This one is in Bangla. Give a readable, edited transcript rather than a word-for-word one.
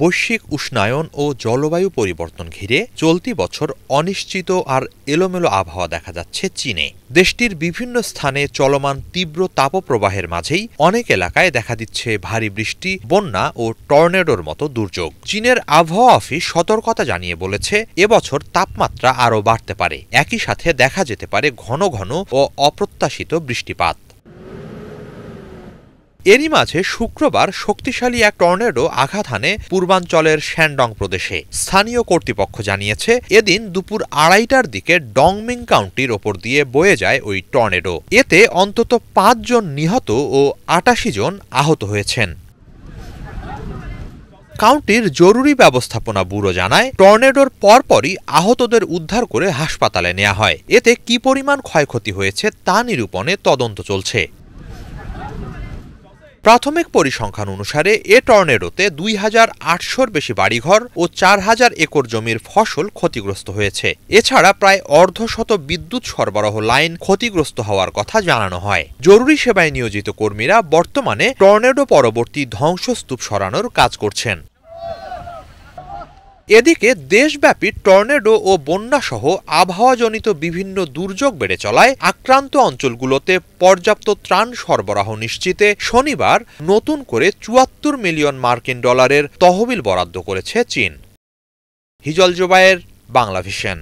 বৈশ্বিক উষ্ণায়ন ও জলবায়ু পরিবর্তন ঘিরে চলতি বছর অনিশ্চিত আর এলোমেলো আবহাওয়া দেখা যাচ্ছে চীনে। দেশটির বিভিন্ন স্থানে চলমান তীব্র তাপপ্রবাহের মাঝেই অনেক এলাকায় দেখা দিচ্ছে ভারী বৃষ্টি, বন্যা ও টর্নেডোর মতো দুর্যোগ। চীনের আবহাওয়া অফিস সতর্কতা জানিয়ে বলেছে, এবছর তাপমাত্রা আরও বাড়তে পারে। একই সাথে দেখা যেতে পারে ঘন ঘন ও অপ্রত্যাশিত বৃষ্টিপাত। এরই মাঝে শুক্রবার শক্তিশালী এক টর্নেডো আঘাত হানে পূর্বাঞ্চলের শ্যানডং প্রদেশে। স্থানীয় কর্তৃপক্ষ জানিয়েছে, এদিন দুপুর ২:৩০টার দিকে ডংমিং কাউন্টির ওপর দিয়ে বয়ে যায় ওই টর্নেডো। এতে অন্তত ৫ জন নিহত ও ৮৮ জন আহত হয়েছেন। কাউন্টির জরুরি ব্যবস্থাপনা ব্যুরো জানায়, টর্নেডোর পরপরই আহতদের উদ্ধার করে হাসপাতালে নেওয়া হয়। এতে কী পরিমাণ ক্ষয়ক্ষতি হয়েছে তা নিরূপণে তদন্ত চলছে। প্রাথমিক পরিসংখ্যান অনুসারে এ টর্নেডোতে ২,৮০০-র বেশি বাড়িঘর ও ৪,০০০ একর জমির ফসল ক্ষতিগ্রস্ত হয়েছে। এছাড়া প্রায় অর্ধশত বিদ্যুৎ সরবরাহ লাইন ক্ষতিগ্রস্ত হওয়ার কথা জানানো হয়। জরুরি সেবায় নিয়োজিত কর্মীরা বর্তমানে টর্নেডো পরবর্তী ধ্বংসস্তূপ সরানোর কাজ করছেন। এদিকে দেশব্যাপী টর্নেডো ও বন্যাসহ আবহাওয়াজনিত বিভিন্ন দুর্যোগ বেড়ে চলায় আক্রান্ত অঞ্চলগুলোতে পর্যাপ্ত ত্রাণ সরবরাহ নিশ্চিতে শনিবার নতুন করে $৭৪ মিলিয়ন তহবিল বরাদ্দ করেছে চীন। হিজল জোবায়ের, বাংলাভিশন।